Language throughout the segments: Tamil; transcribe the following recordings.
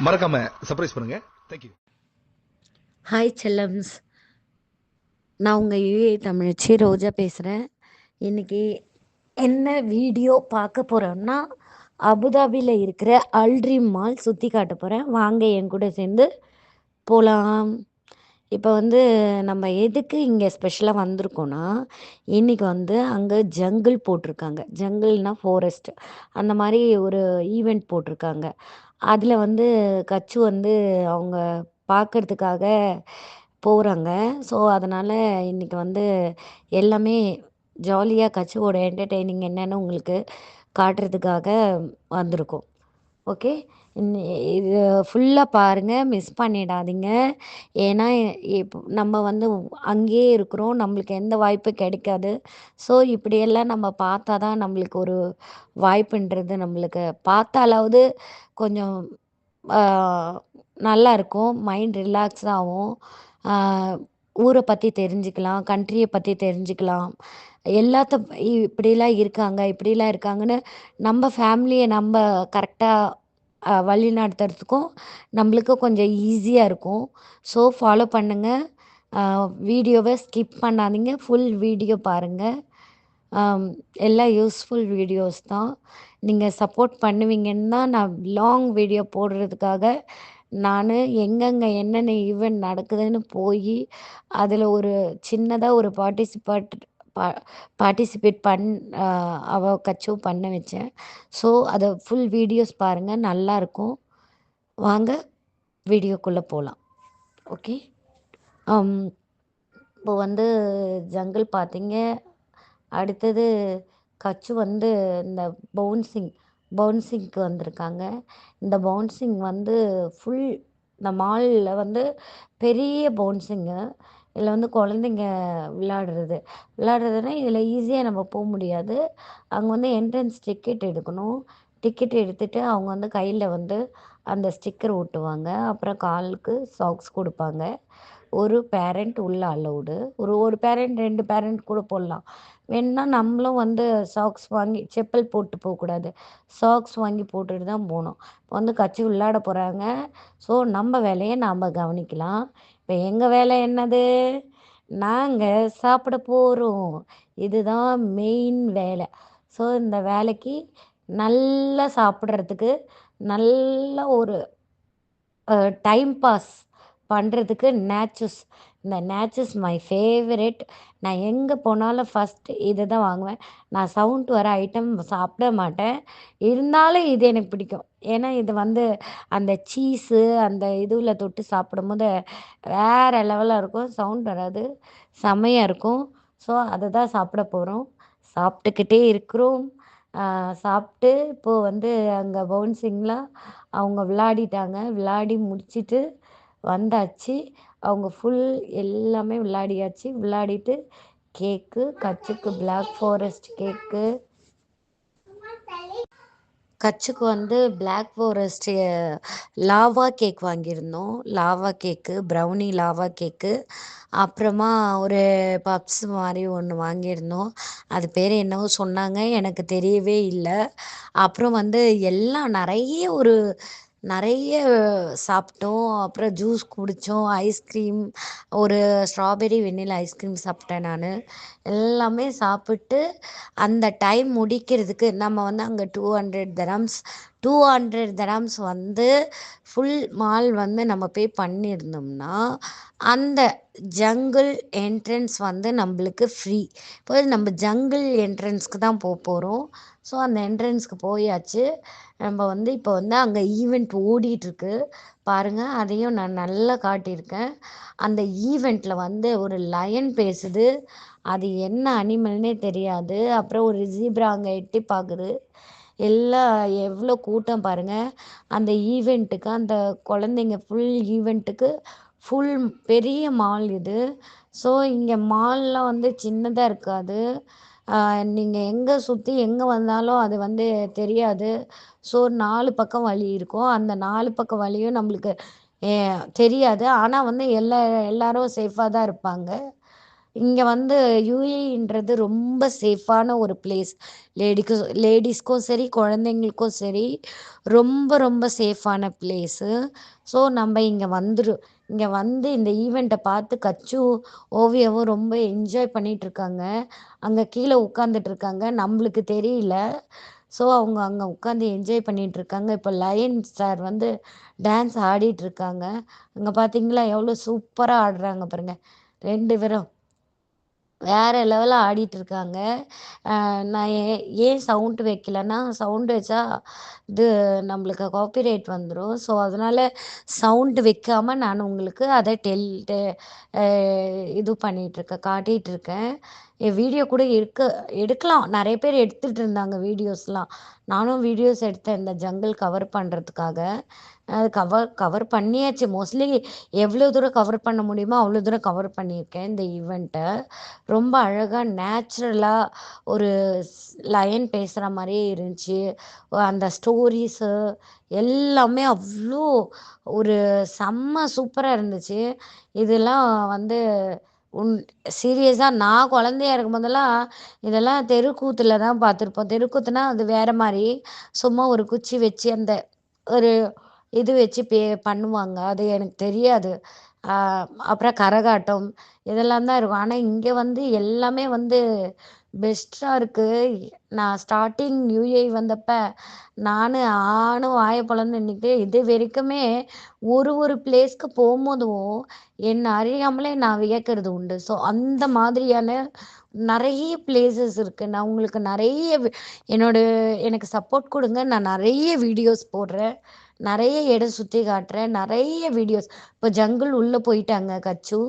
மறக்காம சர்ப்ரைஸ் பண்ணுங்க. தேங்க்யூ. ஹாய் செல்லம்ஸ், நான் உங்கள் யூஏ தமிழச்சி ரோஜா பேசுகிறேன். இன்றைக்கி என்ன வீடியோ பார்க்க போகிறோம்னா, அபுதாபியில் இருக்கிற அல்ட்ரீம் மால் சுற்றி காட்ட போகிறேன். வாங்க என் கூட சேர்ந்து போகலாம். இப்போ நம்ம எதுக்கு இங்கே ஸ்பெஷலாக வந்திருக்கோன்னா, இன்றைக்கி அங்கே ஜங்கிள் போட்டிருக்காங்க. ஜங்கிள்னால் ஃபாரஸ்ட், அந்த மாதிரி ஒரு ஈவெண்ட் போட்டிருக்காங்க. அதில் கச்சு அவங்க பார்க்குறதுக்காக போகிறாங்க. ஸோ அதனால் இன்றைக்கி எல்லாமே ஜாலியாக கச்சுவோட என்டர்டெய்னிங் என்னென்னு உங்களுக்கு காட்டுறதுக்காக வந்திருக்கோம். ஓகே, இது ஃபுல்லாக பாருங்கள், மிஸ் பண்ணிடாதீங்க. ஏன்னா இப்போ நம்ம அங்கேயே இருக்கிறோம், நம்மளுக்கு எந்த வாய்ப்பு கிடைக்காது. ஸோ இப்படியெல்லாம் நம்ம பார்த்தா தான் நம்மளுக்கு ஒரு வாய்ப்புன்றது நம்மளுக்கு பார்த்தாலாவது கொஞ்சம் நல்லா இருக்கும், மைண்ட் ரிலாக்ஸ் ஆகும். ஊரை பற்றி தெரிஞ்சுக்கலாம், கண்ட்ரியை பற்றி தெரிஞ்சுக்கலாம். எல்லாத்த இப்படிலாம் இருக்காங்க இப்படிலாம் இருக்காங்கன்னு நம்ம ஃபேமிலியை நம்ம கரெக்டாக வழி நடத்துறதுக்கும் நம்மளுக்கு கொஞ்சம் ஈஸியாக இருக்கும். ஸோ ஃபாலோ பண்ணுங்கள், வீடியோவை ஸ்கிப் பண்ணாதீங்க, ஃபுல் வீடியோ பாருங்கள். எல்லாம் யூஸ்ஃபுல் வீடியோஸ் தான். நீங்கள் சப்போர்ட் பண்ணுவீங்கன்னு தான் நான் லாங் வீடியோ போடுறதுக்காக நான் எங்கெங்கே என்னென்ன ஈவெண்ட் நடக்குதுன்னு போய் அதில் ஒரு சின்னதாக ஒரு பார்ட்டிசிபேட் கச்சும் பண்ண வச்சேன். ஸோ அதை ஃபுல் வீடியோஸ் பாருங்கள், நல்லாயிருக்கும். வாங்க வீடியோக்குள்ளே போகலாம். ஓகே, இப்போ ஜங்கிள் பார்த்தீங்க. அடுத்தது கச்சு இந்த பவுன்சிங்க்கு வந்திருக்காங்க. இந்த பவுன்சிங் ஃபுல் இந்த மாலில் பெரிய பவுன்சிங்கு. இதில் குழந்தைங்க விளையாடுறதுனா இதில் ஈஸியாக நம்ம போக முடியாது. அங்கே என்ட்ரன்ஸ் டிக்கெட் எடுக்கணும். டிக்கெட் எடுத்துகிட்டு அவங்க கையில் அந்த ஸ்டிக்கர் ஒட்டுவாங்க. அப்புறம் காலுக்கு சாக்ஸ் கொடுப்பாங்க. ஒரு பேரண்ட் உள்ள அலௌடு. ஒரு பேரண்ட் 2 பேரண்ட் கூட போடலாம். வேணுன்னா நம்மளும் சாக்ஸ் வாங்கி, செப்பல் போட்டு போகக்கூடாது, சாக்ஸ் வாங்கி போட்டுட்டு தான் போகணும். இப்போ கட்சி விளையாட போகிறாங்க. ஸோ நம்ம வேலையை நாம் கவனிக்கலாம். இப்போ எங்கள் வேலை என்னது? நாங்கள் சாப்பிட போகிறோம். இதுதான் மெயின் வேலை. ஸோ இந்த வேலைக்கு நல்லா சாப்பிட்றதுக்கு, நல்ல ஒரு டைம் பாஸ் பண்ணுறதுக்கு இந்த நேச்சஸ் மை ஃபேவரெட். நான் எங்கே போனாலும் ஃபஸ்ட்டு இதை தான் வாங்குவேன். நான் சவுண்ட் வர ஐட்டம் சாப்பிட மாட்டேன், இருந்தாலும் இது எனக்கு பிடிக்கும். ஏன்னா இது அந்த சீஸு அந்த இதுவில் தொட்டு சாப்பிடும்போது வேறு லெவலாக இருக்கும், சவுண்ட் வராது, செம்மையாக இருக்கும். ஸோ அதை தான் சாப்பிட போகிறோம், சாப்பிட்டுக்கிட்டே இருக்கிறோம். சாப்பிட்டு இப்போது அங்கே பவுன்சிங்லாம் அவங்க விளையாடிட்டாங்க. விளையாடி முடிச்சுட்டு வந்தாச்சு. அவங்க ஃபுல் எல்லாமே விளையாடியாச்சு. விளையாடிட்டு கேக்கு, கச்சுக்கு பிளாக் ஃபாரஸ்ட் கேக்கு, கச்சுக்கு பிளாக் ஃபாரஸ்ட் லாவா கேக் வாங்கியிருந்தோம். Lava cake, brownie lava cake. அப்புறமா ஒரு பப்ஸ் மாதிரி ஒன்று வாங்கியிருந்தோம். அது பேர் என்னவோ சொன்னாங்க, எனக்கு தெரியவே இல்லை. அப்புறம் எல்லாம் நிறைய சாப்பிட்டோம். அப்புறம் ஜூஸ் குடித்தோம், ஐஸ்கிரீம், ஒரு ஸ்ட்ராபெரி வெண்ணிலா ஐஸ்கிரீம் சாப்பிட்டேன் நான். எல்லாமே சாப்பிட்டு அந்த டைம் முடிக்கிறதுக்கு நம்ம அங்கே 200 தரம்ஸ் ஃபுல் மால் நம்ம பே பண்ணியிருந்தோம்னா அந்த ஜங்கிள் என்ட்ரன்ஸ் நம்மளுக்கு ஃப்ரீ. இப்போ நம்ம ஜங்கிள் என்ட்ரன்ஸ்க்கு தான் போகிறோம். ஸோ அந்த என்ட்ரன்ஸ்க்கு போயாச்சு. நம்ம இப்போ அங்கே ஈவெண்ட் ஓடிட்டுருக்கு பாருங்கள், அதையும் நான் நல்லா காட்டியிருக்கேன். அந்த ஈவெண்ட்டில் ஒரு லயன் பேசுது, அது என்ன அனிமல்னே தெரியாது. அப்புறம் ஒரு ஜீப்ரா அங்கே எட்டி பார்க்குது. எல்லாம் எவ்வளோ கூட்டம் பாருங்கள் அந்த ஈவெண்ட்டுக்கு. அந்த குழந்தைங்க ஃபுல் ஈவெண்ட்டுக்கு ஃபுல் பெரிய மால் இது. ஸோ இங்கே மால்லாம் சின்னதாக இருக்காது. நீங்கள் எங்கே சுற்றி எங்கே வந்தாலும் அது தெரியாது. ஸோ 4 பக்கம் வழி இருக்கும். அந்த 4 பக்கம் வழியும் நம்மளுக்கு தெரியாது. ஆனால் எல்லாரும் சேஃபாக தான் இருப்பாங்க. இங்கே வந்து யுஏஇன்றது ரொம்ப சேஃபான ஒரு பிளேஸ். லேடிஸ்க்கும் சரி குழந்தைங்களுக்கும் சரி ரொம்ப ரொம்ப சேஃபான பிளேஸு. ஸோ நம்ம இங்கே வந்து இந்த ஈவெண்ட்டை பார்த்து கச்சு ஓவியாவும் ரொம்ப என்ஜாய் பண்ணிட்டு இருக்காங்க. அங்கே கீழே உட்காந்துட்டு இருக்காங்க, நம்மளுக்கு தெரியல. ஸோ அவங்க அங்கே உட்காந்து என்ஜாய் பண்ணிட்டு இருக்காங்க. இப்போ லயன் சார் வந்து டான்ஸ் ஆடிட்டு இருக்காங்க. அங்கே பார்த்தீங்களா எவ்வளோ சூப்பராக ஆடுறாங்க பாருங்க, 2 பேரும் வேற லெவலில் ஆடிட்டு இருக்காங்க. நான் ஏன் சவுண்டு வைக்கலன்னா, சவுண்டு வச்சா இது நம்மளுக்கு காப்பிரைட் வந்துடும். ஸோ அதனால சவுண்டு வைக்காம நான் உங்களுக்கு அதை இது பண்ணிகிட்ருக்கேன், காட்டிகிட்ருக்கேன். என் வீடியோ கூட எடுக்கலாம், நிறைய பேர் எடுத்துகிட்டு இருந்தாங்க வீடியோஸ்லாம். நானும் வீடியோஸ் எடுத்தேன் இந்த ஜங்கிள் கவர் பண்ணுறதுக்காக. அது கவர் பண்ணியாச்சு. மோஸ்ட்லி எவ்வளோ தூரம் கவர் பண்ண முடியுமோ அவ்வளோ தூரம் கவர் பண்ணியிருக்கேன் இந்த ஈவெண்ட்டை. ரொம்ப அழகாக நேச்சுரலாக ஒரு லயன் பேசுகிற மாதிரியே இருந்துச்சு. அந்த ஸ்டோரிஸு எல்லாமே அவ்வளோ ஒரு செம்ம சூப்பராக இருந்துச்சு. இதெல்லாம் வந்து உன் சீரியஸாக நான் குழந்தையா இருக்கும் போதெல்லாம் இதெல்லாம் தெருக்கூத்துல தான் பார்த்துருப்போம். தெருக்கூத்துனா அது வேற மாதிரி, சும்மா ஒரு குச்சி வச்சு அந்த ஒரு இது வச்சு பண்ணுவாங்க. அது எனக்கு தெரியாது. அப்புறம் கரகாட்டம் இதெல்லாம் தான் இருக்கும். ஆனால் இங்கே வந்து எல்லாமே வந்து பெஸ்ட்டாக இருக்குது. நான் ஸ்டார்டிங் யுஏ வந்தப்ப நானும் வாய பொளந்து நின்றுக்கிட்டு இது வரைக்குமே ஒரு பிளேஸ்க்கு போகும்போதும் என்னை அறியாமலே நான் வியக்கிறது உண்டு. ஸோ அந்த மாதிரியான நிறைய பிளேசஸ் இருக்குது. நான் உங்களுக்கு எனக்கு சப்போர்ட் கொடுங்க. நான் நிறைய வீடியோஸ் போடுறேன், நிறைய இடம் சுற்றி காட்டுறேன், நிறைய வீடியோஸ். இப்போ ஜங்கிள் உள்ளே போயிட்டாங்க கச்சு,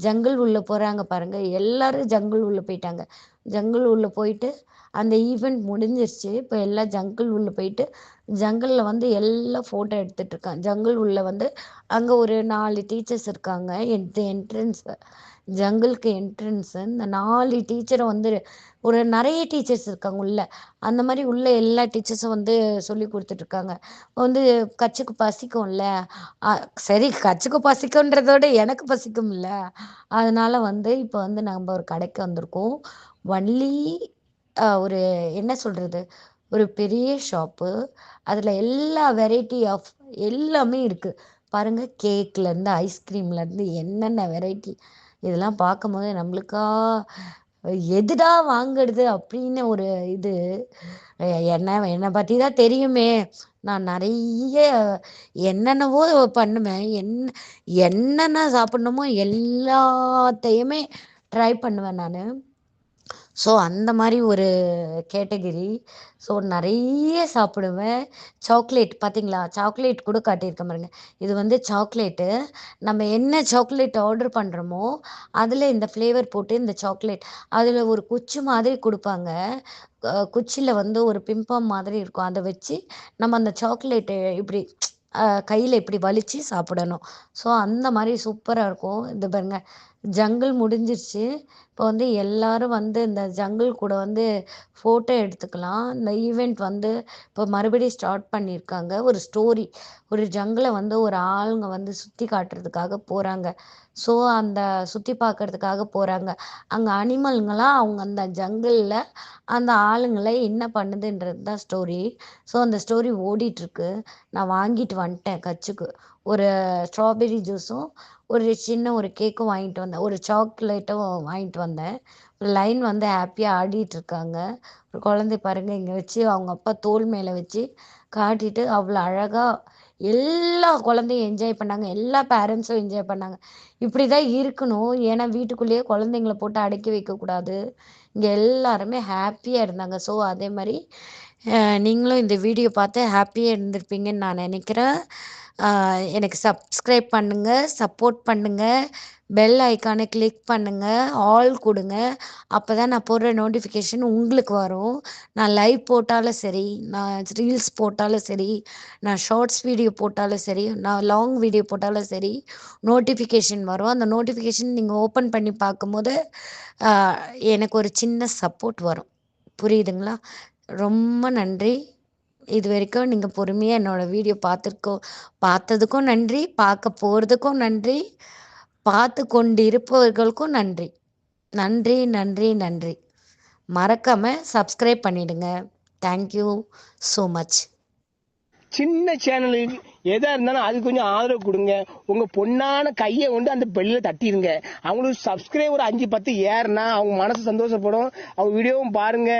ஜங்கிள் உள்ளே போகிறாங்க பாருங்கள், எல்லாரும் ஜங்கிள் உள்ளே போயிட்டாங்க. ஜங்கிள் உள்ளே போயிட்டு அந்த ஈவெண்ட் முடிஞ்சிருச்சு. இப்போ எல்லாம் ஜங்கிள் உள்ளே போயிட்டு ஜங்கிளில் வந்து எல்லாம் ஃபோட்டோ எடுத்துகிட்டு இருக்காங்க. ஜங்கிள் உள்ளே வந்து அங்கே ஒரு 4 டீச்சர்ஸ் இருக்காங்க. என்ட்ரன்ஸ் ஜங்கிளுக்கு என்ட்ரன்ஸு இந்த 4 டீச்சரை வந்து ஒரு நிறைய டீச்சர்ஸ் இருக்காங்க உள்ள. அந்த மாதிரி உள்ள எல்லா டீச்சர்ஸும் வந்து சொல்லி கொடுத்துட்ருக்காங்க. வந்து கச்சுக்கு பசிக்கும்ல, சரி கச்சுக்கு பசிக்கும்ன்றதோட எனக்கு பசிக்கும்ல, அதனால வந்து இப்போ வந்து நம்ம ஒரு கடைக்கு வந்திருக்கோம். ஒன்லி ஒரு என்ன சொல்கிறது, ஒரு பெரிய ஷாப்பு. அதில் எல்லா வெரைட்டி ஆஃப் எல்லாமே இருக்குது பாருங்கள். கேக்லேருந்து ஐஸ்கிரீம்லேருந்து என்னென்ன வெரைட்டி, இதெல்லாம் பார்க்கும்போது நம்மளுக்கா எதுடா வாங்குறது அப்படின்னு ஒரு இது. என்னை பற்றி தான் தெரியுமே, நான் நிறைய என்னென்னவோ பண்ணுவேன். என்னென்ன சாப்பிட்ணுமோ எல்லாத்தையுமே ட்ரை பண்ணுவேன் நான். ஸோ அந்த மாதிரி ஒரு கேட்டகிரி. ஸோ நிறைய சாப்பிடுவேன். சாக்லேட் பார்த்தீங்களா, சாக்லேட் கூட காட்டியிருக்க பாருங்க. இது வந்து சாக்லேட்டு. நம்ம என்ன சாக்லேட் ஆர்டர் பண்ணுறோமோ அதில் இந்த ஃப்ளேவர் போட்டு இந்த சாக்லேட் அதில் ஒரு குச்சி மாதிரி கொடுப்பாங்க. குச்சியில் வந்து ஒரு பிம்பம் மாதிரி இருக்கும். அதை வச்சு நம்ம அந்த சாக்லேட்டு இப்படி கையில் இப்படி வலித்து சாப்பிடணும். ஸோ அந்த மாதிரி சூப்பராக இருக்கும். இது பாருங்க, ஜங்கிள் முடிஞ்சிருச்சு. இப்போ வந்து எல்லாரும் வந்து இந்த ஜங்கிள் கூட வந்து ஃபோட்டோ எடுத்துக்கலாம். இந்த ஈவெண்ட் வந்து இப்போ மறுபடியும் ஸ்டார்ட் பண்ணியிருக்காங்க. ஒரு ஸ்டோரி, ஒரு ஜங்கிளை வந்து ஒரு ஆளுங்க வந்து சுற்றி காட்டுறதுக்காக போகிறாங்க. ஸோ அந்த சுற்றி பார்க்கறதுக்காக போகிறாங்க. அங்கே அனிமல்ங்களாம் அவங்க அந்த ஜங்கிளில் அந்த ஆளுங்களை என்ன பண்ணுதுன்றது தான் ஸ்டோரி. ஸோ அந்த ஸ்டோரி ஓடிட்டுருக்கு. நான் வாங்கிட்டு வந்துட்டேன் கச்சுக்கு. ஒரு ஸ்ட்ராபெரி ஜூஸும் ஒரு சின்ன ஒரு கேக்கும் வாங்கிட்டு வந்தேன், ஒரு சாக்லேட்டும் வாங்கிட்டு வந்தேன். ஒரு லைன் வந்து ஹாப்பியாக ஆடிட்டுருக்காங்க. ஒரு குழந்தை பாருங்கள், இங்கே வச்சு அவங்க அப்பா தோள் மேலே வச்சு காட்டிட்டு அவ்வளோ அழகாக எல்லா குழந்தையும் என்ஜாய் பண்ணாங்க. எல்லா பேரண்ட்ஸும் என்ஜாய் பண்ணாங்க. இப்படி தான் இருக்கணும். ஏன்னா வீட்டுக்குள்ளேயே குழந்தைங்கள போட்டு அடக்கி வைக்கக்கூடாது. இங்கே எல்லாருமே ஹாப்பியாக இருந்தாங்க. ஸோ அதே மாதிரி நீங்களும் இந்த வீடியோ பார்த்து ஹாப்பியாக இருந்திருப்பீங்கன்னு நான் நினைக்கிறேன். எனக்கு சப்ஸ்கிரைப் பண்ணுங்கள், சப்போர்ட் பண்ணுங்கள், பெல் ஐக்கானை கிளிக் பண்ணுங்கள், ஆல் கொடுங்க. அப்போ தான் நான் போடுற நோட்டிஃபிகேஷன் உங்களுக்கு வரும். நான் லைவ் போட்டாலும் சரி, நான் ரீல்ஸ் போட்டாலும் சரி, நான் ஷார்ட்ஸ் வீடியோ போட்டாலும் சரி, நான் லாங் வீடியோ போட்டாலும் சரி, நோட்டிஃபிகேஷன் வரும். அந்த நோட்டிஃபிகேஷன் நீங்கள் ஓப்பன் பண்ணி பார்க்கும்போது எனக்கு ஒரு சின்ன சப்போர்ட் வரும். புரியுதுங்களா? ரொம்ப நன்றி. இது வரைக்கும் நீங்கள் பொறுமையாக என்னோடய வீடியோ பார்த்ததுக்கும் நன்றி, பார்க்க போகிறதுக்கும் நன்றி, பார்த்து கொண்டு இருப்பவர்களுக்கும் நன்றி. நன்றி, நன்றி, நன்றி. மறக்காம சப்ஸ்கிரைப் பண்ணிடுங்க. Thank you so much. சின்ன சேனலுக்கு எதா இருந்தாலும் அது கொஞ்சம் ஆதரவு கொடுங்க. உங்க பொண்ணான கையை கொண்டு அந்த பெல்ல தட்டிடுங்க. அவங்களுக்கு சப்ஸ்கிரைபர் 5 10 ஏறுனா அவங்க மனசு சந்தோஷப்படும். அவங்க வீடியோவும் பாருங்க.